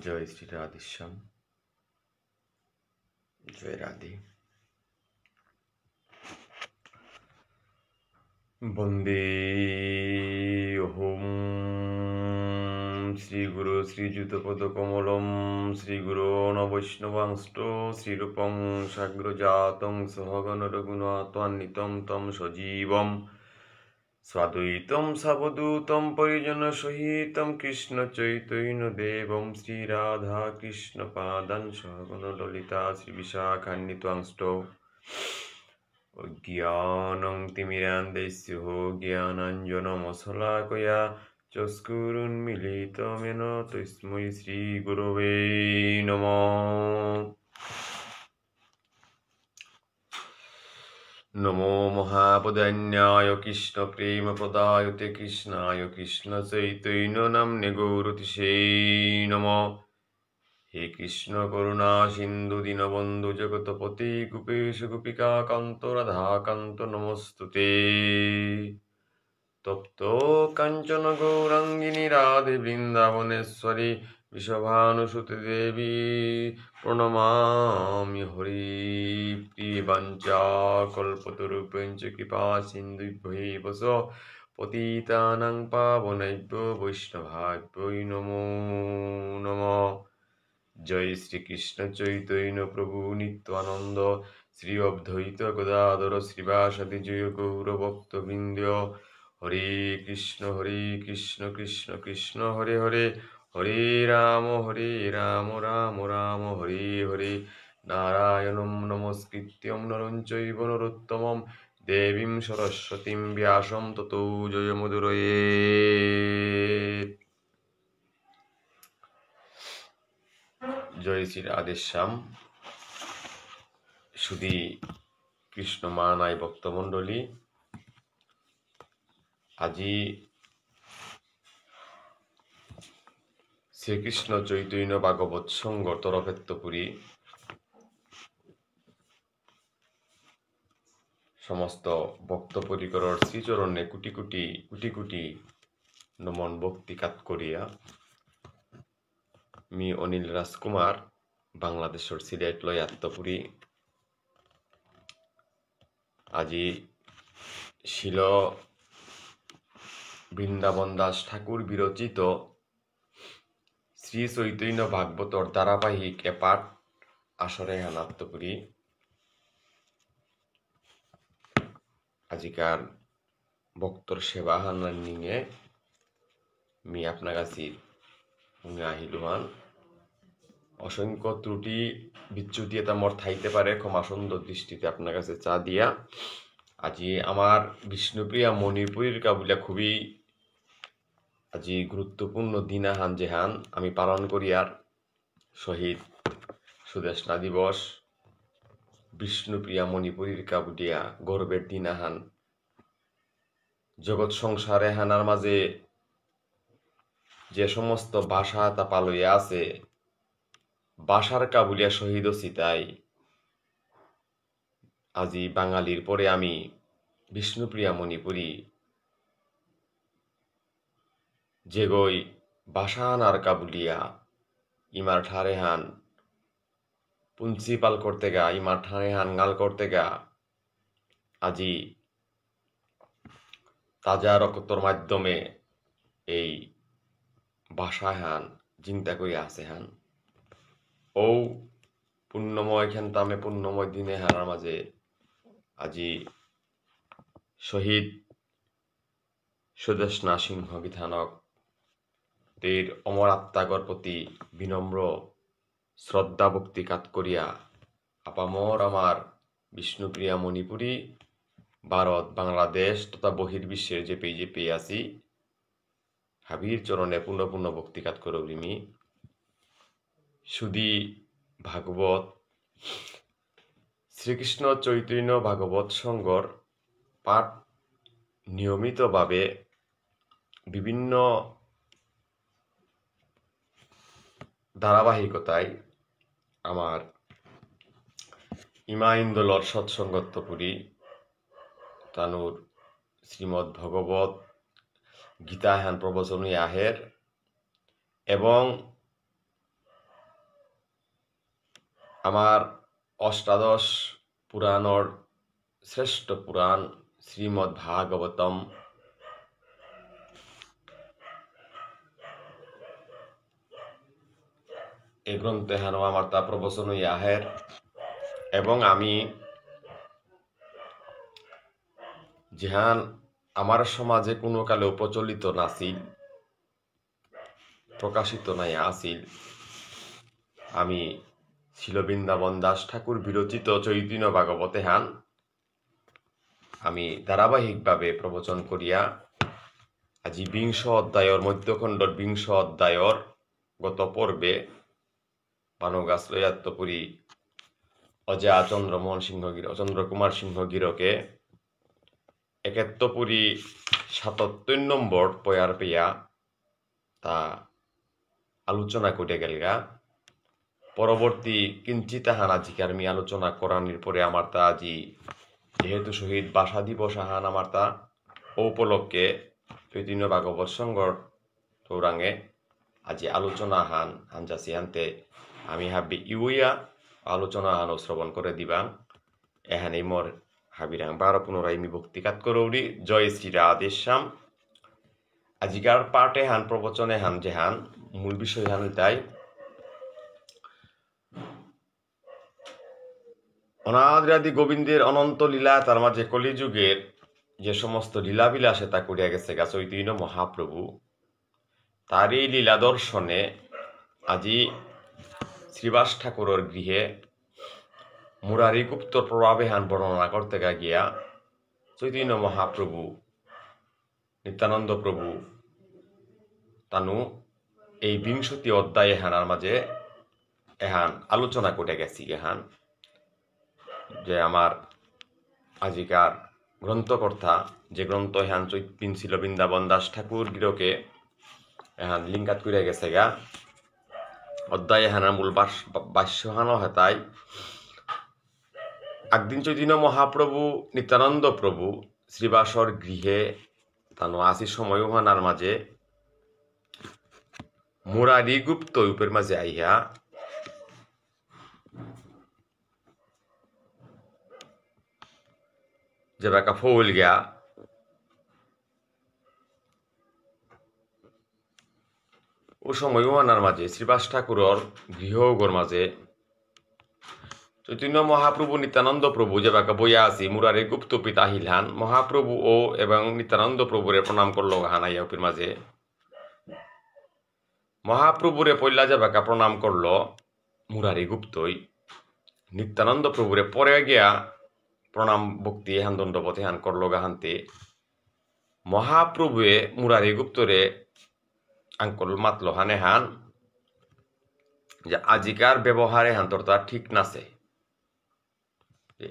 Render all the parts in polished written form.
জয় শ্রী রাধেশ্যাম, জয় রাধে। বন্দে ohm শ্রীগুরু শ্রীযুতপদকমলম শ্রীগুরোণ বৈষ্ণবাংষ্ট শ্রীরূপং সাগ্রজাতং সহগণ রঘুনাথান্বিতং তং সজীবম স্বাদ্বৈতম সাবধূতম পরিজন সহিতম কৃষ্ণ চৈতন্য দেবম শ্রীরাধা কৃষ্ণ পাদান সহগণ ললিতা শ্রী বিশাখান্বিতাংষ্ট অজ্ঞানং তিমিরান্ধস্য জ্ঞানাঞ্জনমশলাকয়া চক্ষুरुन्मीलितमेन তস্मै শ্রীগুরবে নমঃ। নমো মহাপদান্যায় কৃষ্ণ প্রেম প্রদায়তে কৃষ্ণায় কৃষ্ণ চৈতন্য নাম্নে গৌরতিশে নমঃ। হে কৃষ্ণ করুণা সিন্ধু দীনবন্ধু জগৎপতি গোপেশ গোপিকা কান্ত রাধাকান্ত নমস্তুতে। তপ্ত কাঞ্চন গৌরাঙ্গিনী রাধে বৃন্দাবনেশ্বরী বৃষভানুসুতে দেবী প্রণমামি হরি প্রিয়ে বাঞ্ছা কল্পতরুভ্যঞ্চ কৃপা সিন্ধুভ্যৈব পতিতানাং পাবনেভ্যো বৈষ্ণবেভ্যো নমো নমঃ। জয় শ্রীকৃষ্ণ চৈতন্য প্রভু নিত্যানন্দ শ্রী অদ্বৈত গদাধর শ্রীবাসাদি জয় গৌরভক্তবৃন্দ। হরে কৃষ্ণ কৃষ্ণ কৃষ্ণ হরে হরে, হরে রাম রাম রাম হরে হরে। নারায়ণং নমস্কৃত্যং নরং চৈব নরোত্তমং দেবীং সরস্বতীং ব্যাসং ততো জয়মুদীরয়েৎ। জয় শ্রী রাধেশ্যাম। সুধী কৃষ্ণ মানাই ভক্তমণ্ডলী, আজি শ্রীকৃষ্ণ চৈতন্য ভাগবত সংঘ তরফেত্তপুরী সমস্ত ভক্ত পরিকরর শ্রীচরণে কোটি কোটি কোটি কোটি নমন ভক্তিকাত করিয়া মি অনিল রাজকুমার বাংলাদেশের সিলেট লয় আত্মপুরী আজি শিল বৃন্দাবন দাস ঠাকুর বিরচিত শ্রী চৈতন্য ভাগবতর ধারাবাহিক এপাঠ আসরে হানাত্মপুরী আজিকার ভক্তর সেবা হানার নিয়ে মি আপনার কাছে আহিলুহান। অসংখ্য ত্রুটি বিচ্যুতি এটা মোর থাইতে পারে, ক্ষমা সুন্দর দৃষ্টিতে আপনার কাছে চা দিয়া। আজি আমার বিষ্ণুপ্রিয়া মণিপুরীর কাবুলা খুবই আজি গুরুত্বপূর্ণ দিনাহান যেহান আমি পালন করি আর শহীদ সুদেশনা দিবস বিষ্ণুপ্রিয়া মণিপুরীর কাবুলিয়া গর্বের দিনাহান জগৎ সংসারে হানার মাঝে যে সমস্ত ভাষা তা পালইয়া আছে ভাষার কাবুলিয়া শহীদ চিতাই আজি বাঙালির পরে আমি বিষ্ণুপ্রিয়া মণিপুরী যেগই ভাষাহান আর কাবুলিয়া ইমার ঠারে হান প্রিন্সিপাল করতে গা ইমার ঠারে হান গাল করতে গা আজি তাজা রক্তর মাধ্যমে এই ভাষা হান চিন্তা করে আছে হান ও পুণ্যময় খেনতামে পুণ্যময় দিনে হানার মাঝে আজি শহীদ সুদেশনা সিংহ বিধানক তের অমর আত্মাগর প্রতি বিনম্র শ্রদ্ধা ভক্তি কাত করিয়া আপামর আমার বিষ্ণুপ্রিয়া মণিপুরী ভারত বাংলাদেশ তথা বহির্বিশ্বের যে পেয়ে আছি হাবির চরণে পূর্ণ পূর্ণ ভক্তিকাত করবৃমি। সুধী ভাগবত শ্রীকৃষ্ণ চৈতন্য ভাগবত সংঘর পাঠ নিয়মিতভাবে বিভিন্ন ধারাবাহিকতায় আমার ইমাইন্দলর সৎসঙ্গত্বপুরী তানুর শ্রীমদ্ ভগবত গীতাহান প্রবচনী আহের এবং আমার অষ্টাদশ পুরাণর শ্রেষ্ঠ পুরাণ শ্রীমদ্ ভাগবতম এই গ্রন্থে হানো আমার তা প্রবচন ইয়াহের এবং আমি যেহান আমার সমাজে কোনো কালেও প্রচলিত নাছিল প্রকাশিত নাই আসিল আমি ছিল বৃন্দাবন দাস ঠাকুর বিরচিত চৈতন্য ভাগবতে হান আমি ধারাবাহিকভাবে প্রবচন করিয়া আজি ২০ অধ্যায়র মধ্যখণ্ডর ২০ অধ্যায়র গত পর্বে বানগাছ লয়াত্তপুরী অজা চন্দ্রমোহন সিংহগির চন্দ্রকুমার সিংহগিরকে একেত্তপুরী ৭৭ নম্বর পয়ার পেয়া তা আলোচনা করে গেলগা পরবর্তী কিঞ্চিত হান আজিকে আমি আলোচনা করানির পরে আমার তা আজি যেহেতু শহীদ ভাষা দিবস হান আমার তা উপলক্ষে চৈতন্য ভাগবত সংঘর তৌরাঙে আজি আলোচনা হান হানজাসি আনতে আমি হাবি ইউইয়া আলোচনা হান শ্রবণ করে দিবাং এহানেই মোর হাবিরাং 12 পুনরায় আমি ভক্তিকাত করৌরি জয় শ্রী রাধেশ্যাম আজিকার পাঠে হান প্রবচনে হান যে হান মূল বিষয় হান তাই অনাদি গোবিন্দের অনন্ত লীলা তার মাঝে কলিযুগের যে সমস্ত লীলাবিলাসে তা করিয়া গেছে গা চৈতন্য মহাপ্রভু তার এই লীলা দর্শনে আজি শ্রীবাস ঠাকুরের গৃহে মুরারি গুপ্তর প্রভাবে হান বর্ণনা করতে গিয়া চৈতন্য মহাপ্রভু নিত্যানন্দ প্রভু তানু এই ২০ অধ্যায়ে হানার মাঝে এহান আলোচনা করে গেছি এহান যে আমার আজিকার গ্রন্থকর্তা যে গ্রন্থ এহান চৈতিন ছিল বৃন্দাবন দাস ঠাকুর গিরকে এহান লিঙ্কাত করে গেছে গা অধ্যায় হানার মূল বাস্য হানো হেতাই একদিন চৈতন্য মহাপ্রভু নিত্যানন্দ প্রভু শ্রীবাসর গৃহে তানো আসি সময় হানার মাঝে মুরারি গুপ্ত উপের মাঝে আইয়া যে বাকা ফৌল গিয়া ও সময় হানার মাঝে শ্রীবাস ঠাকুরর গৃহগর মাঝে চৈতন্য মহাপ্রভু নিত্যানন্দ প্রভু যে বাকা বইয়া আছি মুরারি গুপ্ত পিতা হিলহান মহাপ্রভু ও এবং নিত্যানন্দ প্রভুরে প্রণাম করল হানাইয়া উপের মাঝে মহাপ্রভুরে পৈলা যে বাকা প্রণাম করল মুরারি গুপ্তই নিত্যানন্দ প্রভুরে পরে গিয়া প্রণাম ভক্তি হান দণ্ডপথে হান করল গাহান্তে মহাপ্রভুয়ে মুরারি গুপ্তরে আঙ্কল মাতল হানে হান যে আজিকার ব্যবহারে হান তোর তার ঠিক নাছে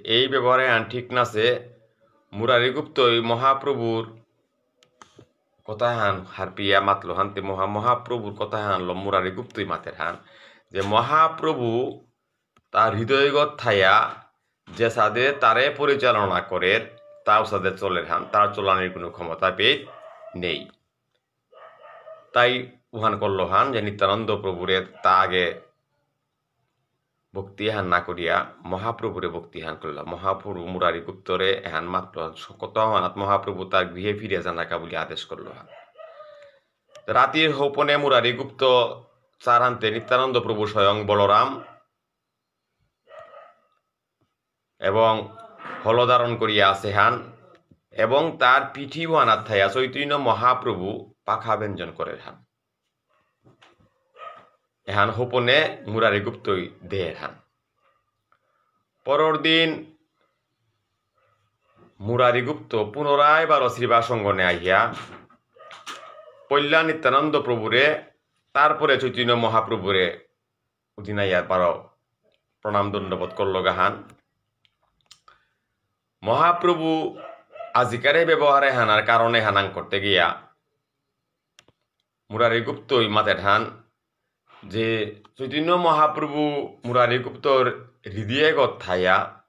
এই ব্যবহারে হান ঠিক নাছে মুরারি গুপ্তই মহাপ্রভুর কথা হান হারপিয়া মাতল হানতে মহাপ্রভুর কথা হানল মুরারি গুপ্তই মাতের হান যে মহাপ্রভু তার হৃদয়গত থাইয়া যে সাদে তারে পরিচালনা করে তাও সাদে চলের হান তার চলানির কোনো ক্ষমতা পেয়ে নেই তাই উহান করল হান যে নিত্যানন্দ প্রভুরে তা আগে ভক্তি হান না করিয়া মহাপ্রভুরে ভক্তি হান করল মহাপ্রভু মুরারি গুপ্তরে হান মাত্র কত হানাত মহাপ্রভু তার গৃহে ফিরে জানাকা বলে আদেশ করল হান রাতির হৌপনে মুরারি গুপ্ত চার হানতে নিত্যানন্দ প্রভু স্বয়ং বলরাম এবং হলধারণ করিয়া আছে হান এবং তার পিঠি হানাত থাইয়া চৈতন্য মহাপ্রভু পাখা ব্যঞ্জন করে হান এহান হোপনে মুরারি গুপ্তই দেহের হান পরের দিন মুরারি গুপ্ত পুনরায় বারো শ্রীবাস অঙ্গনে আহিয়া পল্লা নিত্যানন্দ প্রভুরে তারপরে চৈতন্য মহাপ্রভুরে উদিনাইয়ার বারো প্রণাম দণ্ডবোধ করল গাহান মহাপ্রভু আজিকারে ব্যবহারে হানার কারণে হানাং করতে গিয়া মুরারি গুপ্তই মাতের হান যে চৈতন্য মহাপ্রভু মুরারি গুপ্তর হৃদয়ে গথাইয়া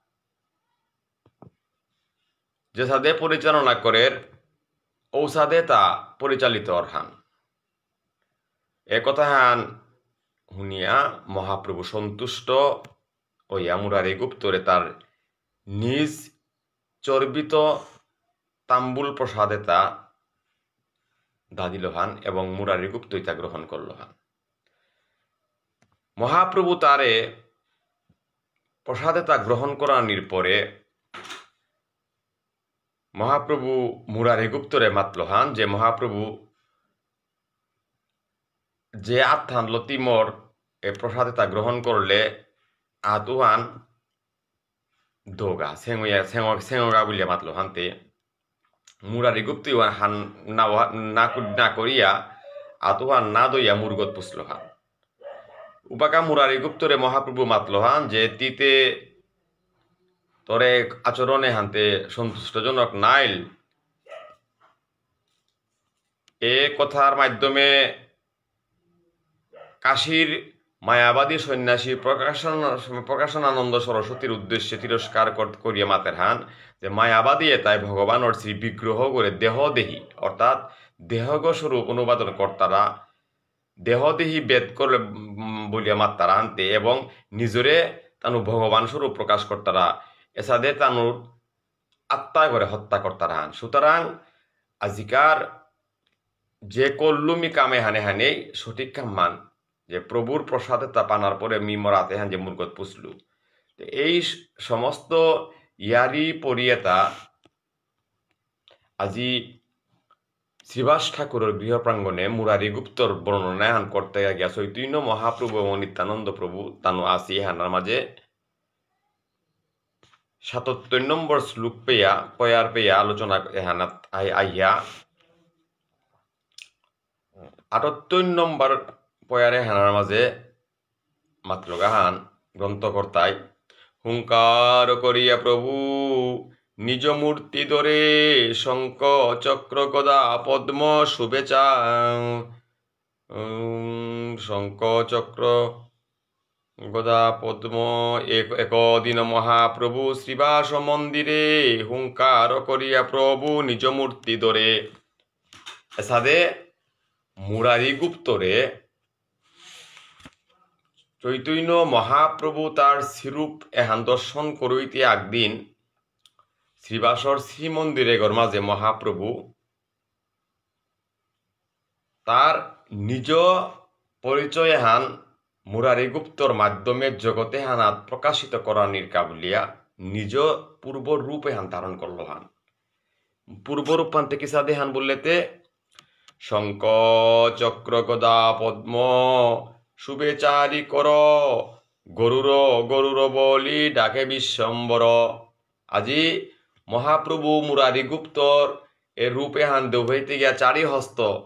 যে সাদে পরিচালনা করে ঔষধে তা পরিচালিত হান একথা হান শুনিয়া মহাপ্রভু সন্তুষ্ট ওইয়া মুরারি গুপ্তরে তার নিজ চর্বিত তাম্বুল প্রসাদে তা দাদিল হান এবং মুরারি গুপ্ত ইতা গ্রহণ করল হান। মহাপ্রভু তারে প্রসাদে তা গ্রহণ করানির পরে মহাপ্রভু মুরারি গুপ্তরে মাতল হান যে মহাপ্রভু যে আত্মান লতিমর এ প্রসাদে তা গ্রহণ করলে আতুহান দোগা সেঙগা বলিয়া মাতল হানতে মুরারি গুপ্ত হান না করিয়া আতুহান না দইয়া মুরগত পুষল হান। উপাকা মুরারি গুপ্তরে মহাপ্রভু মাতল হান যে তিতে তরে আচরণে হানতে সন্তুষ্টজনক নাইল এ কথার মাধ্যমে কাশীর মায়াবাদী সন্ন্যাসী প্রকাশনানন্দ সরস্বতীর উদ্দেশ্যে তিরস্কার করিয়া মাতের হান যে মায়াবাদী তাই ভগবানের শ্রী বিগ্রহ করে দেহদেহী অর্থাৎ দেহগ স্বরূপ অনুবাদন কর্তারা দেহদেহী বেদ করে বলিয়া মাত্তারা আনতে এবং নিজরে তানু ভগবান স্বরূপ প্রকাশ কর্তারা এসাদে তানুর আত্মা করে হত্যা কর্তারা হান। সুতরাং আজিকার যে কল্লুমি কামে হানে হানে সঠিক কাম মান যে প্রভুর প্রসাদে তা পানার পরে মি মরাতে হান যে মুরগত পুষলু এই সমস্ত ইয়ারি পরিয়েতা আজি শ্রীবাস ঠাকুরের গৃহ প্রাঙ্গণে মুরারি গুপ্তর বর্ণনা হান করতে গিয়া চৈতন্য মহাপ্রভু এবং নিত্যানন্দ প্রভু তানু আসি হানার মাঝে ৭৭ নম্বর শ্লোক পেয়া আলোচনা এহানাত আইয়া ৭৮ নম্বর পয়ারে হানার মাঝে মাতলগাহান গ্রন্থকর্তায় হুঙ্কার করিয়া প্রভু নিজ মূর্তি ধরে শঙ্খ চক্র গদা পদ্ম শুভেচ্ছা শঙ্খ চক্র গদা পদ্ম একদিন মহাপ্রভু শ্রীবাস মন্দিরে হুঙ্কার করিয়া প্রভু নিজ মূর্তি ধরে এসাদে মুরারি গুপ্তরে চৈতন্য মহাপ্রভু তার শ্রীরূপ এহান দর্শন করইতে একদিন শ্রীবাসর শ্রীমন্দিরে গরমাজে মহাপ্রভু তার নিজ পরিচয় হান মুরারি গুপ্তর মাধ্যমে জগতে হানাত প্রকাশিত করানির কাবুলিয়া নিজ পূর্ব রূপে হান ধারণ করল হান। পূর্বরূপ হান থেকে সাদে হান বললেতে শঙ্খ চক্র গদা পদ্ম শুভেচারি কর গরুর বলি ডাকে বিশ্বম্বর। আজি মহাপ্রভু মুরারি গুপ্তর এ রূপে হান দেব হইতে গিয়া চারি হস্ত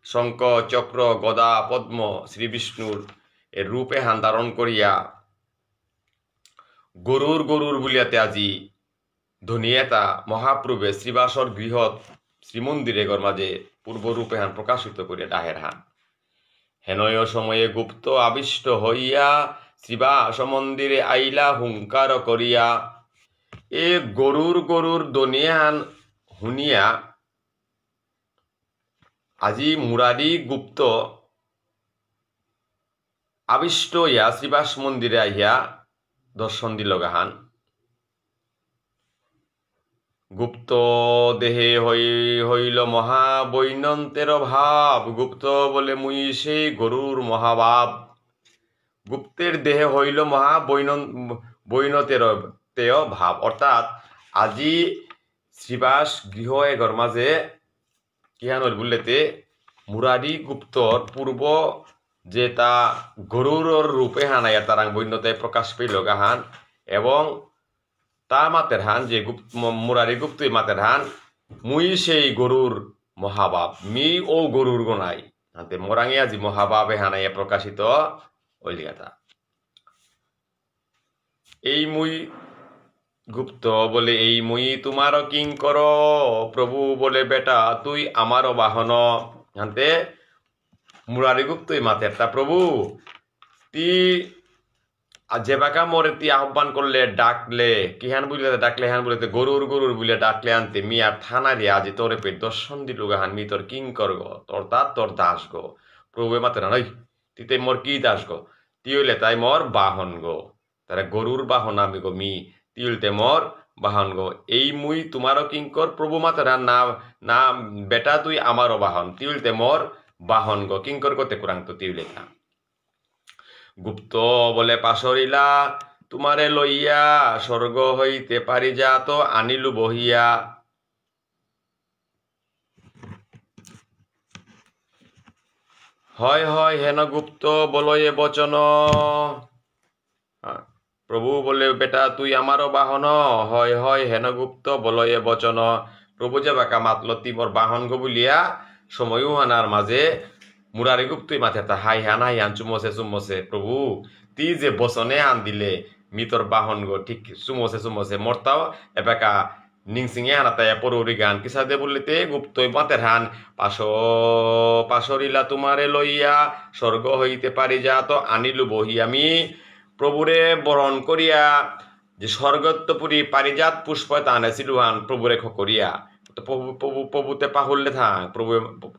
শঙ্খ চক্র গদা পদ্ম শ্রী বিষ্ণুর এর রূপে হান ধারণ করিয়া গরুর বলিয়াতে আজি ধনিয়েতা মহাপ্রভে শ্রীবাসর গৃহত শ্রীমন্দিরে মাঝে পূর্বরূপে হান প্রকাশিত করিয়া ডাহের হান। হেনয় সময়ে গুপ্ত আবিষ্ট হইয়া শ্রীবাস মন্দিরে আইলা হুঙ্কার করিয়া এ গরুর দনিয়ান শুনিয়া আজি মুরারি গুপ্ত আবিষ্ট হইয়া শ্রীবাস মন্দিরে আইয়া দর্শন দিল গাহান। গুপ্ত দেহে হইল মহাবৈনন্তের ভাব গুপ্ত বলে মুই সেই গরুর মহাভাব। গুপ্তের দেহে হইল মহাবৈনতের ভাব অর্থাৎ আজি শ্রীবাস গৃহ এগর মাঝে কিহানোর বললেতে মুরারি গুপ্তর পূর্ব যে তা গরুর রূপে হানাইয়া তারাং বৈন্যতায় প্রকাশ পেল গাহান এবং তা মাতের হান যে মুরারি গুপ্ত মাতের হান মুই সেই গরুর মহাবাব মি ও গরুর গোনাই হাতে মোরাঙে আজি মহাবাবে হানাইয়া প্রকাশিত ওইলিগাতা এই মুই গুপ্ত বলে এই মুই তোমার কিং কর প্রভু বলে বেটা তুই আমার বাহন হাতে মুরারি গুপ্ত মাতের তা প্রভু তি যে বাকা মরে তি আহ্বান করলে ডাকলে কি হান বুঝলে ডাকলে হান বলে গরুর বুলে ডাকলে আনতে মি আর থানা রে আজি তোরে পেট দর্শন দিল গাহান মি তোর কিং কর গো তোর দাস গো প্রভু মাতে না নই তিতে মোর কি দাস গো তি হইলে তাই মোর বাহন গো তারা গরুর বাহন আমি গো মি তিউলতে মর বাহন গো এই মুই তোমারও কিঙ্কর প্রভু মাতারা না না বেটা তুই আমারও বাহন তিউলতে মর বাহন গো কিঙ্কর করতে কুরাং তো তিউলে থা গুপ্ত বলে পাশরিলা তোমারে লইয়া স্বর্গ হইতে পারি যা তো আনিলু বহিয়া হয় হয় হেন গুপ্ত বলয়ে বচন প্রভু বলে বেটা তুই আমারও বাহন হয় হয় হেন গুপ্ত বলয়ে বচন প্রভু যে বাকা মাতল তিমর বাহন গো বলিয়া সময়ও হানার মাঝে মুরারি গুপ্তই মাথে তা হাই হান হাই হান চুমসে প্রভু তি যে বচনে আন দিলে মিতর বাহন গো ঠিক চুমসে মরতাও এবাকা নিংসিঙে হানাতায় পরৌরি গান কিসা দে বললিতে গুপ্তই মাতের হান পাশরিলা তোমারে লইয়া স্বর্গ হইতে পারি যা তো আনিলু বহি আমি প্রভুরে বরণ করিয়া যে স্বর্গত্বপুরী পারিজাত পুষ্প আনেছিল হান প্রভুরে করিয়া তো প্রভুতে পাহরলে থাক প্রভু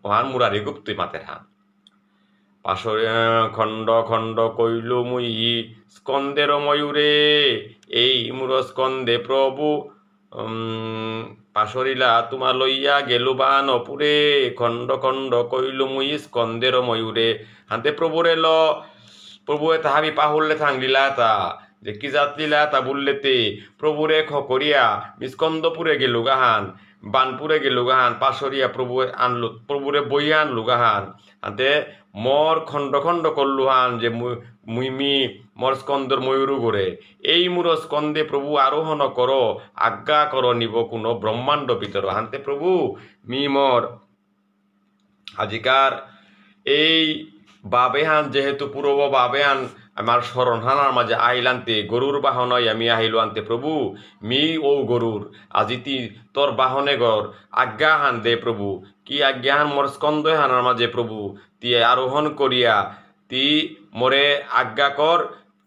হান মুরারি গুপ্তই মাতের হান পাশরে খণ্ড খণ্ড কইল মুই স্কন্দের ময়ূরে এই মুর স্কন্দে প্রভু পাশরিলা তোমা লইয়া গেলু বান অপুরে খণ্ড খণ্ড কইল মুই স্কন্দের ময়ূরে হাতে প্রভুরে ল প্রভুয়ে তাহাবি পাহরলে থাংলিলা তা যে কি জাত লীলা তা বললেতে প্রভুরে করিয়া স্কন্দপুরে গেলু গাহান বানপুরে গেলু গাহান পাশরিয়া প্রভুরে বইয়া আনলু গাহান হাতে মর খণ্ড খণ্ড করলু হান যে মুইমি মর স্কন্দর ময়ূর করে এই মুর স্কন্দে প্রভু আরোহণ করো আজ্ঞা করো নিব কোন ব্রহ্মাণ্ড ভিতর হানতে প্রভু মি মর আজিকার এই বাবেহান যেহেতু পূর্ব বাবেহান আমার স্মরণ হানার মাঝে আইলান্তে গরুর বাহন আমি আহিল আনতে প্রভু মি ও গরুর আজি তোর বাহনে গর আজ্ঞা হান দে প্রভু কি আজ্ঞা হান মোর স্কন্দ হানার মাঝে প্রভু তি আরোহণ করিয়া তি মোরে আজ্ঞা কর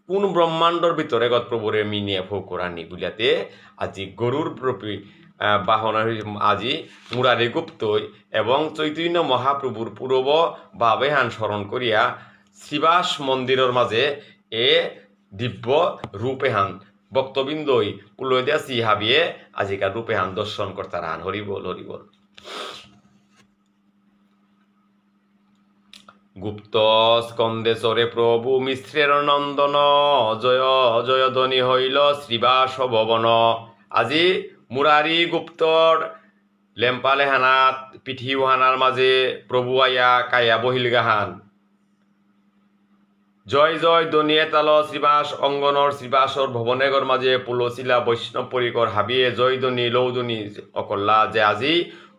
কোন ব্রহ্মাণ্ডর ভিতরে গত প্রভুরে মি নিয়ে ফো করানি বুলিয়াতে আজি গরুর প্রতি বাহন আজি মুরারি গুপ্তই এবং চৈতন্য মহাপ্রভুর পূর্ব বাবেহান স্মরণ করিয়া শিবাস মন্দিরের মাঝে এ দিব্য রূপেহান ভক্তবৃন্দই পুলয় দিয়া সি হাবিয়ে আজিকার রূপেহান দর্শন করতার হান হরিবল হরিবল গুপ্ত স্কন্দেশ্বরে প্রভু মিশ্রের নন্দন জয় জয় ধ্বনি হইল শ্রীবাস ভবন আজি মুরারি গুপ্তর লেম্পালে হানাত পিঠিও হানার মাঝে প্রভু আয়া কায়া বহিল গাহান জয় জয় দনিয়ে তাল শ্রীবাস অঙ্গনর শ্রীবাসর ভবনেগর মাঝে পুলশিলা বৈষ্ণব পরিকর হাবিয়ে জয়ধ্বনি লৌধ্বনি অকল্লা যে আজি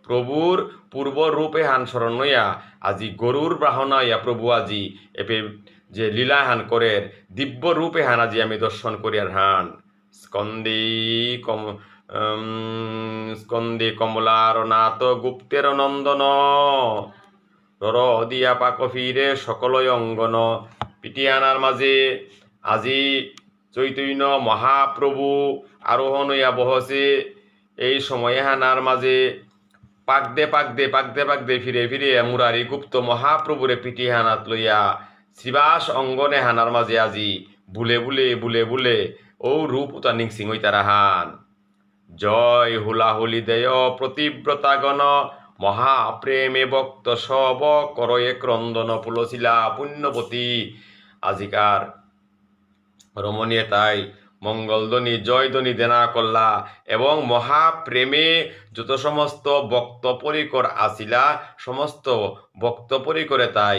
প্রভুর পূর্ব রূপে হান স্মরণ নইয়া আজি গরুর বাহনা ইয়া প্রভু আজি এপে যে লীলা হান করে দিব্য রূপে হান আজি আমি দর্শন করিয়ার হান স্কন্দে কমলার নাথ গুপ্তের নন্দন রর দিয়া পাক ফিরে সকলই অঙ্গন পিটিয়ানার মাঝে আজি চৈতন্য মহাপ্রভু আরোহণ হইয়া বহসে এই সময়ে হানার মাঝে পাকদে ফিরে ফিরে মুরারি গুপ্ত মহাপ্রভুরে পিটি হানাত লইয়া শিবাস অঙ্গনে হানার মাঝে আজি বুলে ও রূপ উতা নিংসিং হই তারা হান জয় হুলাহুলি দেয় প্রতিব্রতাগণ মহাপ্রেমে ভক্ত সব করয়ে ক্রন্দন পুলশিলা পুণ্যবতী আজিকার রমণীয় তাই মঙ্গলধ্বনি জয়ধ্বনি দেনা করলা এবং মহাপ্রেমে যত সমস্ত ভক্ত পরিকর আসিলা সমস্ত ভক্ত পরিকরে তাই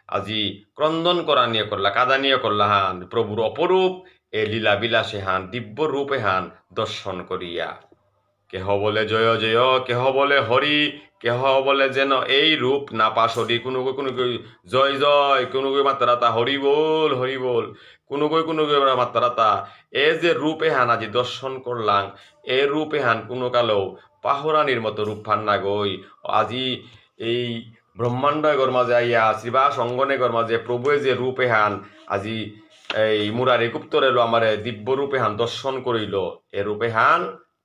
আজি ক্রন্দন করা নিয়ে করলা কাদা নিয়ে করলা হান প্রভুর অপরূপ এ লীলা বিলাসে হান দিব্য রূপে হান দর্শন করিয়া কেহ বলে জয় জয় কেহ বলে হরি কেহ বলে যেন এই রূপ না পাশরি কোনো জয় জয় কোনো মাত্রাতা হরি বল কোনো মাত্রাতা এ যে রূপে হান আজি দর্শন করলাম এ রূপে হান কোনো কালো পাহরানির মতো রূপ ফান না গই আজি এই ব্রহ্মাণ্ড গর মাঝে আইয়া শ্রীবাস অঙ্গনে গর মাঝে প্রভুয়ে যে রূপে হান আজি এই মুরারি গুপ্তরে আমারে দিব্য রূপে হান দর্শন করিল এ রূপে হান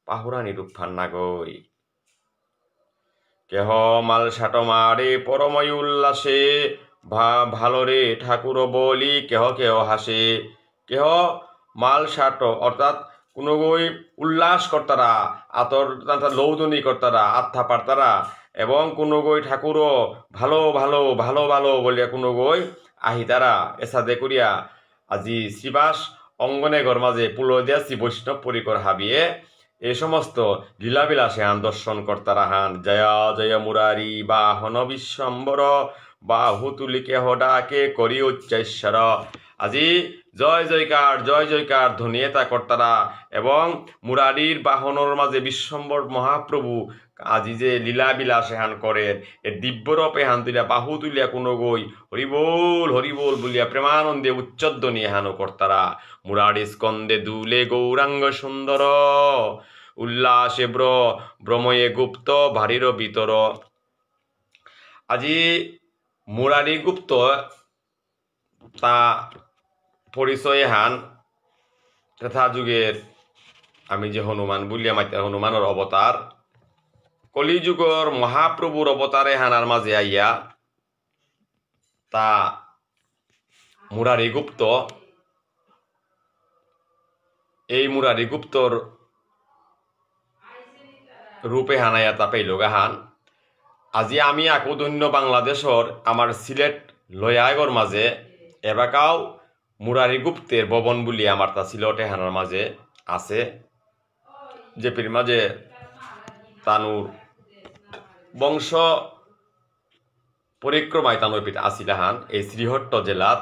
পাহুরানি রূপ ফান না গই কেহ মাল সাট মারে পরময় উল্লাসে ভালো রে ঠাকুর বলি কেহ কেহ হাসে কেহ মাল সাট অর্থাৎ কোনো গই উল্লাস কর্তারা আতর লৌদনী কর্তারা আত্মা পার্তারা এবং কোনো গই ঠাকুরও ভালো ভালো ভালো ভালো বলিয়া কোনো গই আহিতারা এসাদে করিয়া আজি শ্রীবাস অঙ্গনে ঘর মাঝে পুলো দিয়া শ্রী বৈষ্ণব পরিকর হাবিয়ে এই সমস্ত লীলাবিলাসে হান দর্শন কর্তারা হান জয়া জয় মুরারি বাহন বিশ্বম্বর বাহু তুলিকে হডাকে করি উচ্চেশ্বর আজি জয় জয়কার ধ্বনিয়েতা কর্তারা এবং মুরারির বাহনের মাঝে বিশ্বম্বর মহাপ্রভু আজি যে লীলা বিলাসে হান করেন এ দিব্যরূপে হান তুলিয়া বাহু তুলিয়া কোনো গই হরিবোল বলিয়া প্রেমানন্দে উচ্চধ্বনি হানো কর্তারা মুরারি স্কন্দে দুলে গৌরাঙ্গ সুন্দর উল্লাসে ব্রময়ে গুপ্ত ভারীর ভিতর আজি মুরারি গুপ্ত তা পরিচয় হান তথা যুগের আমি যে হনুমান বলিয়া মাইতে হনুমানের অবতার কলিযুগর মহাপ্রভুর অবতারে হানার মাঝে আইয়া তা মুরারি গুপ্ত এই মুরারি গুপ্তর রূপে হানাইয়া তা পেইল গাহান আজি আমি আকো ধন্য বাংলাদেশর আমার সিলেট লয়াগর মাঝে এবাকাও মুরারি গুপ্তের ভবন বলি আমার তা সিলেটে হানার মাঝে আছে যে পির মাঝে তানুর বংশ পরিক্রমায় তানুর পিঠ আসিলাহান এই শ্রীহট্ট জেলাত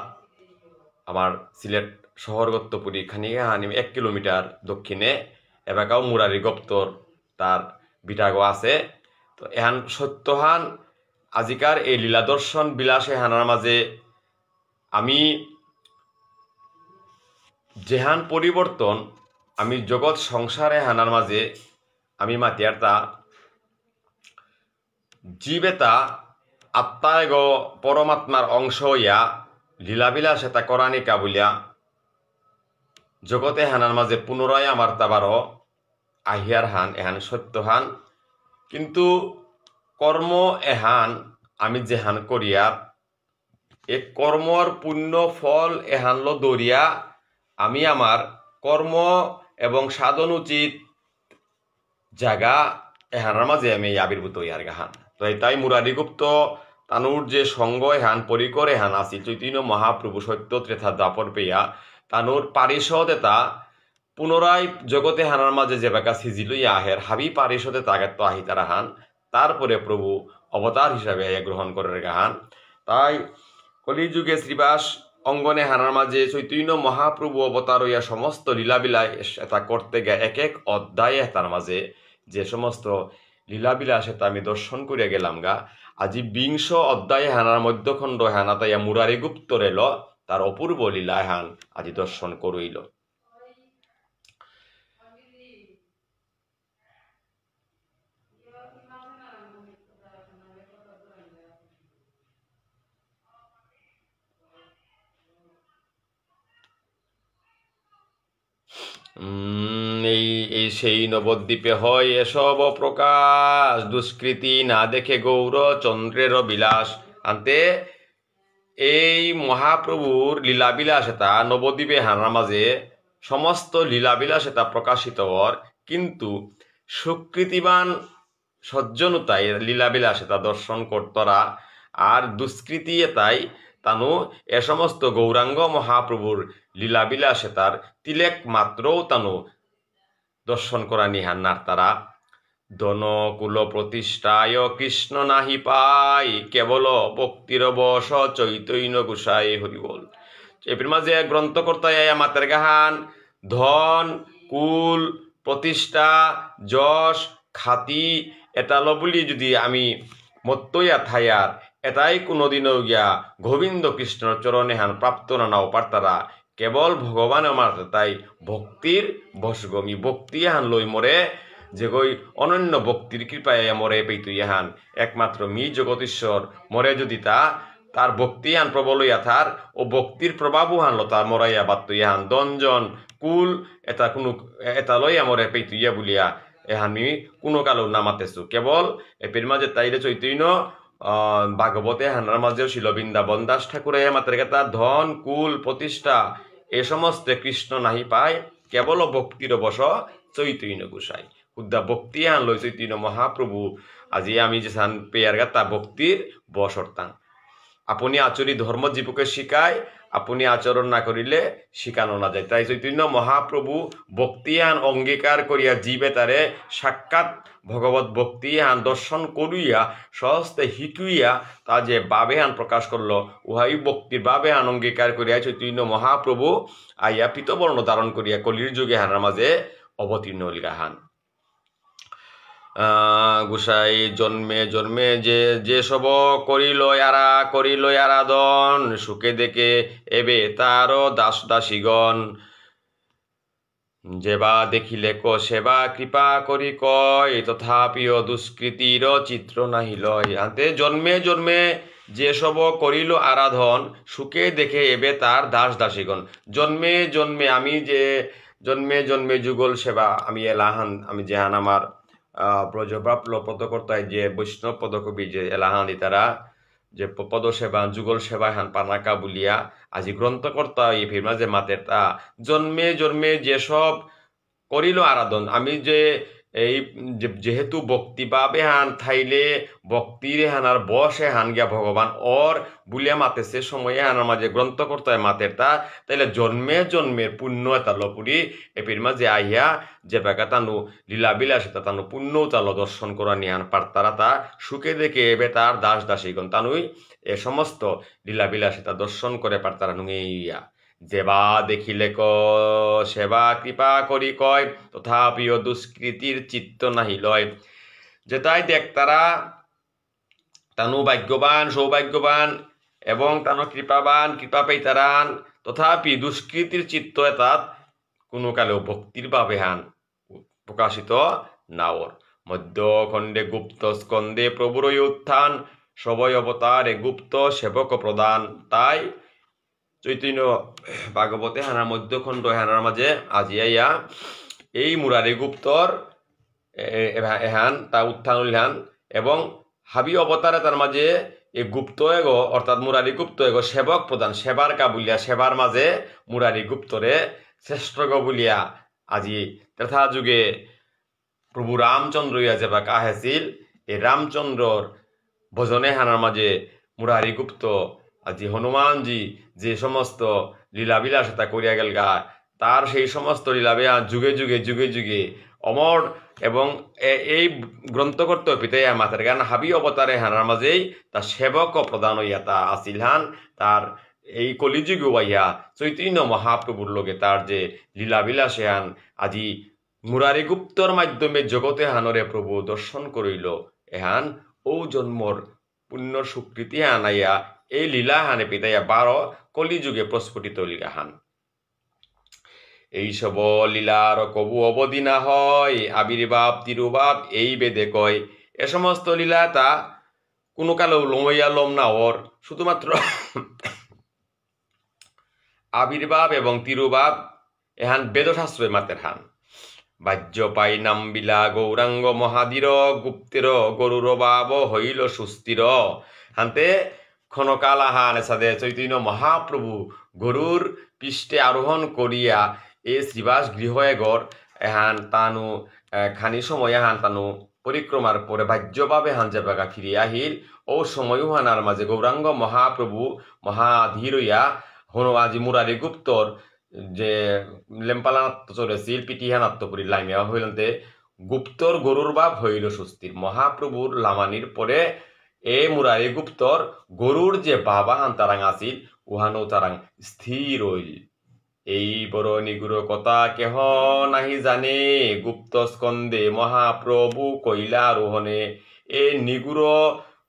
আমার সিলেট শহরগত্তপুরী খানিকে হানি 1 কিলোমিটার দক্ষিণে এবাকাও মুরারি গুপ্তর তার বিটাগ আছে তো এহান সত্যহান আজিকার এই লীলা দর্শন বিলাসে হানার মাঝে আমি যেহান পরিবর্তন আমি জগৎ সংসারে হানার মাঝে আমি মাতিয়ারতা জীবেতা আত্মায় গ পরমাত্মার অংশ ইয়া লীলাবিলাস এটা করানিকা বলিয়া জগতে হানার মাঝে পুনরায় আমার তাবারও আহিয়ার হান এহান সত্যহান কিন্তু কর্ম এহান আমি যেহান করিয়া এ কর্মর পুণ্য ফল এহানল দরিয়া আমি আমার কর্ম এবং সাধন উচিত জায়গা এহানার মাঝে আমি আবির্ভূত ইয়ার গাহান তো তাই মুরারি গুপ্ত তানুর যে সঙ্গ এহান পরিকর এহান আসি চৈতন্য মহাপ্রভু সত্য ত্রেথা দাপর পেয়া তানুর পারিষদ এটা পুনরায় জগতে হানার মাঝে যে বেকা সিজিল আহের হাবি পারিষদে তাকে তো আহি তারা হান তারপরে প্রভু অবতার হিসাবে গ্রহণ করে গাহান তাই কলিযুগে শ্রীবাস অঙ্গনে হানার মাঝে চৈতন্য মহাপ্রভু অবতার হইয়া সমস্ত লীলাবিলাস এটা করতে গে এক এক অধ্যায়ে তার মাঝে যে সমস্ত লীলাবিলাস এটা আমি দর্শন করিয়া গেলাম গা আজি 20 অধ্যায়ে হানার মধ্যখণ্ড হানা তাইয়া মুরারি গুপ্ত রেল তার অপূর্ব লীলা হান আজি দর্শন করইল এই সেই নবদ্বীপে হয় এসব প্রকাশ দুষ্কৃতি না দেখে গৌর চন্দ্রের বিলাস আনতে এই মহাপ্রভুর লীলাবিলাস এটা নবদ্বীপে হানার মাঝে সমস্ত লীলাবিলাস এটা প্রকাশিত হর কিন্তু সুকৃতিবান সজ্জনতাই লীলাবিলাস এটা দর্শন করতরা আর দুষ্কৃতি এটাই তানু এ সমস্ত গৌরাঙ্গ মহাপ্রভুর লীলাবিলাসে তার তিলেক মাত্রও তানু দর্শন করা নিহান্নার তারা ধনকুল প্রতিষ্ঠায় কৃষ্ণ নাহি পাই কেবল ভক্তির বশ চৈতন্য গোসাই হরিবল এর মাঝে গ্রন্থকর্তায় মাতের গাহান ধন কুল প্রতিষ্ঠা যশ খ্যাতি এটালো বলি যদি আমি মত্তইয়া থাইয়ার এটাই কোনোদিনও গিয়া গোবিন্দ কৃষ্ণর চরণে হান প্রাপ্ত না নাও পারতারা কেবল ভগবান আমার তাই ভক্তির বশগমী ভক্তি হান লই মরে যে গই অনন্য ভক্তির কৃপায় মরে পেইতু ইহান একমাত্র মি জগতীশ্বর মরে যদি তার ভক্তি হান প্রবল থার ও ভক্তির প্রভাবও হানলো তার মরাইয়া বাত্তু ইহান দঞ্জন কুল এটা কোনো এটা লইয়া মরে পেইতু ইয়া বলিয়া এহানি কোনো কালো নামাতেছু কেবল এর মাঝে তাইরে চৈতন্য ভাগবতে হানার মাঝেও ছিল বৃন্দাবন দাস ঠাকুরে মাত্র তার ধন কুল প্রতিষ্ঠা এ সমস্ত কৃষ্ণ নাহি পায় কেবল ভক্তির বশ চৈতন্য গোসাই উদ্যা ভক্তি আনলো চৈতন্য মহাপ্রভু আজি আমি যে সান পেয়ার গা তা ভক্তির বশর্তান আপনি আচরি ধর্ম জীবকে শিখায় আপনি আচরণ না করিলে শিখানো না যায় তাই চৈতন্য মহাপ্রভু ভক্তিহান অঙ্গীকার করিয়া জীবে তারে সাক্ষাৎ ভগবত ভক্তিহান দর্শন করিয়া সহস্তে হিকুইয়া তা যে বাবেহান প্রকাশ করল উহাই ভক্তির বাবেহান অঙ্গীকার করিয়া চৈতন্য মহাপ্রভু আইয়া পীতবর্ণ ধারণ করিয়া কলির যুগে হানার মাঝে অবতীর্ণ হইলাহান গোসাই জন্মে জন্মে যে সব করিল আরাধন সুখে দেখে এবে তার দাস দাসীগণ যেবা দেখিলে ক সেবা কৃপা করি কয় তথাপিও দুষ্কৃতির চিত্র নাহি লয় আনতে জন্মে জন্মে যে সব করিল আরাধন সুখে দেখে এবে তার দাস দাসীগণ জন্মে জন্মে আমি যে জন্মে জন্মে যুগল সেবা আমি এলাহান আমি যেহান আমার ব্রজপ্রাপ্য পদকর্তায় যে বৈষ্ণব পদকবি যে এলাহানি তারা যে পদসেবা যুগল সেবা হান পানাকা বলিয়া আজি গ্রন্থকর্তা এই ফিরমা যে মাতের তা জন্মে জন্মে যেসব করিল আরাধন আমি যে এই যেহেতু ভক্তি বাবে হান থাইলে ভক্তির হানার বসে হান গিয়া ভগবান ওর বুলিয়া মাতে সে সময়ে হানার মাঝে গ্রন্থকর্তায় মাতের তা তাইলে জন্মে জন্মের পুণ্য এটা লপুরি এপির মাঝে আহিয়া যে বেকা তানু লীলা বিলাসিতা তানু পুণ্য তাল দর্শন করা নিহান পারতারা তা সুখে দেখে এবে তার দাস দাসীগণ তানুই এ সমস্ত লীলা বিলাসিতা দর্শন করে পারতারা নুঙেইয়া যেবা দেখিলে ক সেবা কৃপা করি কয় তথাপিও দুষ্কৃতির চিত্ত নাহি লয় যেটাই দেখ তারা তানু ভাগ্যবান সৌভাগ্যবান এবং তানু কৃপাবান কৃপা পাইতারান তথাপি দুষ্কৃতির চিত্ত এতাত কোনো কালেও ভক্তির ভাবে হান প্রকাশিত নাওর মধ্যখণ্ডে গুপ্ত স্কন্দে প্রভুরই উত্থান সবই অবতারে গুপ্ত সেবক প্রদান তাই চৈতন্য ভাগবতে হানার মধ্যখণ্ড হানার মাঝে আজিয়াইয়া এই মুরারি গুপ্তর এহান তা উত্থান হইলান এবং হাবি অবতারে তার মাঝে এই গুপ্ত এগো অর্থাৎ মুরারি গুপ্ত এগো সেবক প্রদান সেবার কা বলিয়া সেবার মাঝে মুরারি গুপ্তরে শ্রেষ্ঠ গো বলিয়া আজি ত্রেতা যুগে প্রভু রামচন্দ্র ইয়া যে বা কাহেছিল এই রামচন্দ্রর ভজনে হানার মাঝে মুরারি গুপ্ত আজি হনুমানজি যে সমস্ত লীলাবিলাসতা করিয়া গেল গা তার সেই সমস্ত লীলাবিলা যুগে যুগে যুগে যুগে অমর এবং এই গ্রন্থকর্ত পিতাইয়া মাতার গান হাবি অবতারে হানার মাঝেই তার সেবক প্রদান হইয়া তা আসিল হান তার এই কলিযুগে হইয়া চৈতন্য মহাপ্রভুর লগে তার যে লীলাবিলাসে হান আজি মুরারি গুপ্তর মাধ্যমে জগতে হানরে প্রভু দর্শন করিল এহান ও জন্মর পুণ্য স্বীকৃতি আনাইয়া এই লীলা হানে পিতাইয়া 12 কলিযুগে প্রস্ফুটিত লীলা হান এই সব লীলার কবু অবধি না হয় আবির্ভাব তিরুভাব এই বেদে কয় এ সমস্ত লীলা তা কোনো কালেও লমইয়া লম না ওর শুধুমাত্র আবির্ভাব এবং তিরুভাব এহান বেদশাস্ত্রের মাতের হান বাহ্য পাই নাম বিলা গৌরাঙ্গ মহাদীর গুপ্তের গরুর বাব হইল সুস্থির হান্তে ক্ষণকাল আহান সাদে চৈতন্য মহাপ্রভু গরুর পৃষ্ঠে আরোহণ করিয়া এ শ্রীবাস গৃহ এগর এহান তানু খানি সময় এহান তানু পরিক্রমার পরে বাহ্যভাবে হান যে বাগা ফিরে আহিল ও সময় হানার মাঝে গৌরাঙ্গ মহাপ্রভু মহাধীর হইয়া হনু আজি মুরারি গুপ্তর যে লেম্পালানাত্ম চলেছিল পিটিহানাত্মপুরী লাইমিয়া হইলতে গুপ্তর গরুর বাপ হইল সুস্থির মহাপ্রভুর লামানির পরে এ মুরারি গুপ্তর গরুর যে বাবা হান তারাং আছিল উহানো তারাং স্থির হইল এই বড় নিগুর কথা কেহ নাহি জানে গুপ্ত স্কন্দে মহাপ্রভু কইলা রোহনে এ নিগুর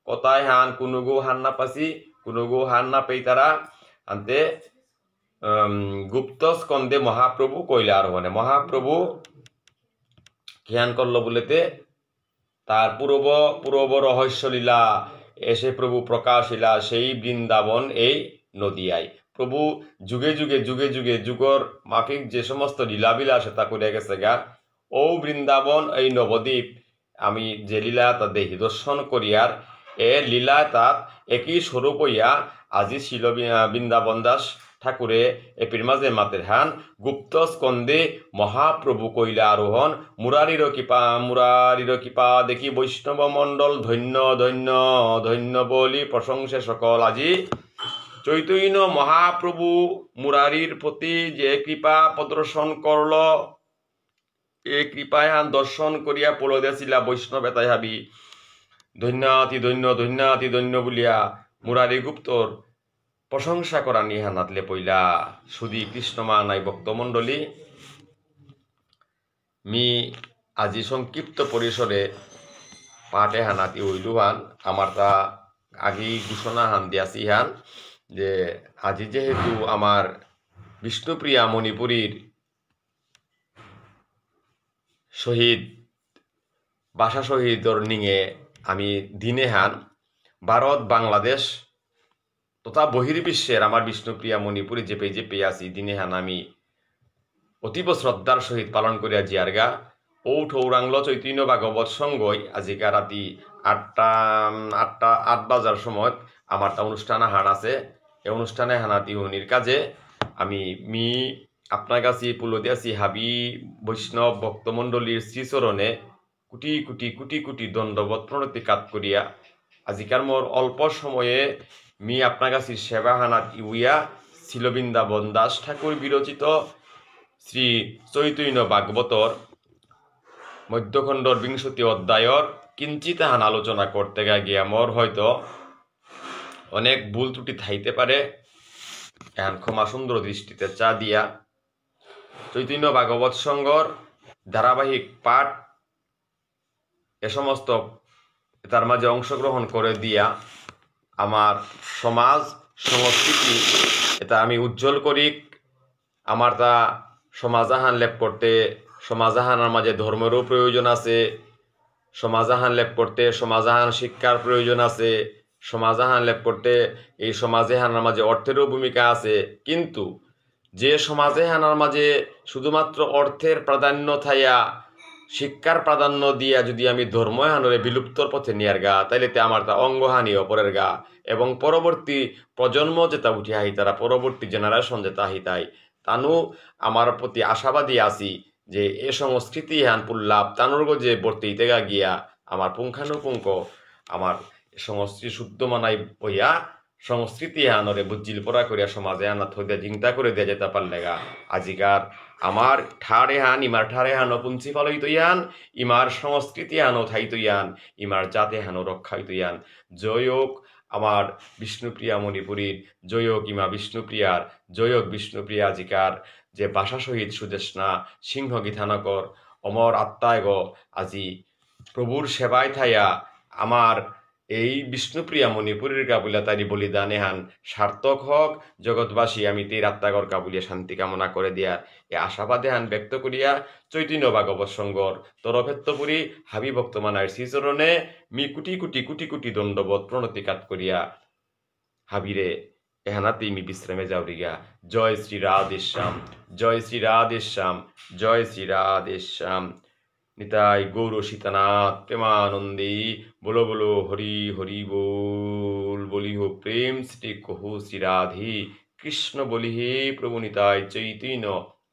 কথায় হান কুনুগু হান না পাসি কুনুগু হান না পেই তারা আনতে গুপ্ত স্কন্দে মহাপ্রভু কইলা রোহনে মহাপ্রভু জ্ঞান করলো বলেতে তার পূর্ব রহস্য লীলা এসে প্রভু প্রকাশ হইলা সেই বৃন্দাবন এই নদিয়ায় প্রভু যুগে যুগে যুগে যুগে যুগর মাফিক যে সমস্ত লীলাবিলাস তা করে গেছে গা ও বৃন্দাবন এই নবদ্বীপ আমি যে লীলা তা দেখি দর্শন করিয়ার এ লীলা তাত একই স্বরূপ হইয়া আজি ছিল বৃন্দাবন দাস ঠাকুরে এপির মাঝে মাতের হান গুপ্ত স্কন্দে মহাপ্রভু কইলা আরোহণ মুরারির কৃপা দেখি বৈষ্ণব মণ্ডল ধন্য ধন্য ধন্য বলি প্রশংসে সকল আজি চৈতন্য মহাপ্রভু মুরারির প্রতি যে কৃপা প্রদর্শন করল এই কৃপায় হান দর্শন করিয়া পলদেছিলা বৈষ্ণবে তাই হাবি ধন্যাতি ধন্য ধন্যাতি ধন্য বলিয়া মুরারি গুপ্তর প্রশংসা করা নিহা নাতলে পইলা সুদী কৃষ্ণমা নাই ভক্তমণ্ডলী মি আজি সংক্ষিপ্ত পরিসরে পাঠে হানাতি হইলুহান আমার তা আগেই ঘোষণা হান দিয়াছি হান যে আজি যেহেতু আমার বিষ্ণুপ্রিয়া মণিপুরীর শহীদ ভাষা শহীদর নিঙে আমি দিনে হান ভারত বাংলাদেশ তথা বহির্বিশ্বের আমার বিষ্ণুপ্রিয়া মণিপুরী যে পেয়ে আছি দিনে হান আমি অতীব শ্রদ্ধার সহিত পালন করিয়া জিয়ারগা ঔরাংল চৈতন্য ভাগবত সঙ্গই আজিকা রাতি 8 বাজার সময় আমার তা অনুষ্ঠান হান আছে এই অনুষ্ঠানে হানাতি হুনির কাজে আমি আপনার কাছে পুলো দিয়াছি হাবি বৈষ্ণব ভক্তমণ্ডলীর শ্রীচরণে কোটি কোটি কোটি কোটি দণ্ডবত প্রণতিকাত করিয়া আজিকার মোর অল্প সময়ে আপনার কাছে সেবা হানাত ইউয়া ছিল বৃন্দাবন দাস ঠাকুর বিরচিত শ্রী চৈতন্য ভাগবতর মধ্যখণ্ডর 20 অধ্যায়র কিঞ্চিত হান আলোচনা করতে গিয়া মোর হয়তো অনেক ভুল ত্রুটি থাইতে পারে এখন ক্ষমা সুন্দর দৃষ্টিতে চা দিয়া চৈতন্য ভাগবত সংঘর ধারাবাহিক পাঠ এ সমস্ত তার মাঝে অংশগ্রহণ করে দিয়া আমার সমাজ সংস্কৃতি এটা আমি উজ্জ্বল করি আমার তা সমাজাহান লেপ করতে সমাজাহানের মাঝে ধর্মেরও প্রয়োজন আছে সমাজাহান লেপ করতে সমাজাহান শিক্ষার প্রয়োজন আছে সমাজাহান লেপ করতে এই সমাজে হানার মাঝে অর্থেরও ভূমিকা আছে কিন্তু যে সমাজে হানার মাঝে শুধুমাত্র অর্থের প্রাধান্য থাইয়া শিক্ষার প্রাধান্য দিয়া যদি আমি ধর্মহানরে বিলুপ্তর পথে নিয়ার গা তাইলে আমার তা অঙ্গহানি অপরের গা এবং পরবর্তী প্রজন্ম যেটা উঠি আহি তারা পরবর্তী জেনারেশন যেটা আহিতাই তানু আমার প্রতি আশাবাদী আছি যে এ সংস্কৃতি হান পুল্লাভ তানুর যে বর্তিতে গিয়া আমার পুঙ্খানুপুঙ্খ আমার সংস্কৃতি শুদ্ধ মানাই বইয়া সংস্কৃতি হানরে বুঝিল পড়া করিয়া সমাজে আনা থইয়া চিন্তা করে দিয়া যেতে পারলেগা আজিকার আমার ঠারে হান ইমার ঠারে হানো প্রিন্সিপাল হইতইয়ান ইমার সংস্কৃতি হানো থাইতইয়ান ইমার জাতে হানো রক্ষা হইতইয়ান জয়োগ আমার বিষ্ণুপ্রিয়া মণিপুরীর জয়োগ ইমা বিষ্ণুপ্রিয়ার জয়োগ বিষ্ণুপ্রিয়া আজিকার যে ভাষা শহীদ সুদেশনা সিংহ গীতানগর অমর আত্মায় গ আজি প্রভুর সেবায় থাইয়া আমার এই বিষ্ণুপ্রিয়া মণিপুরীর কাবুলিয়া তারি বলিদানে হান সার্থক হক জগৎবাসী আমি তীর আত্মাগর কাবুলিয়া শান্তি কামনা করে দিয়া এ আশাবাদে হান ব্যক্ত করিয়া চৈতন্য ভাগবত সংঘর তরফেত্তপুরী হাবি ভক্তমানার শ্রীচরণে কোটি কোটি কোটি কোটি দণ্ডবত প্রণতিকাত করিয়া হাবিরে এহানাতে বিশ্রামে যাওরিগা জয় শ্রী রাধেশ্যাম জয় শ্রী রাধেশ্যাম জয় শ্রী রাধেশ্যাম নিতাই গৌর সীতানাথ প্রেমানন্দে বলো বলো হরি হরি बोल बोली हो प्रेम श्री कहो श्री राधे कृष्ण बोली हे प्रभु निताय चैतन्य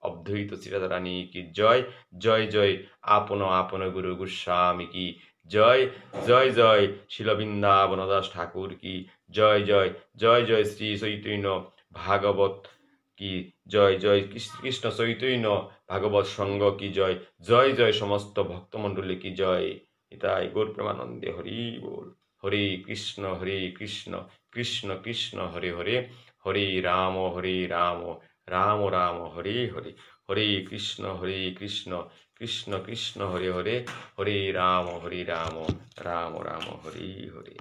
अद्वैत श्री राधा रानी की जय जय जय आपन आपन गुरु गोस्वामी की जय जय जय शिल वृंदावन दास ठाकुर की जय जय जय जय श्री चैतन्य भागवत की जय जय कृष्ण चैतन्य भागवत संघ की जय जय जय समस्त भक्तमंडली की जय इताई गौर प्रेमानंदे हरि बोल हरे कृष्ण कृष्ण कृष्ण हरे हरे हरे राम राम राम हरे हरे हरे कृष्ण कृष्ण कृष्ण हरे हरे हरे राम राम राम हरे हरे।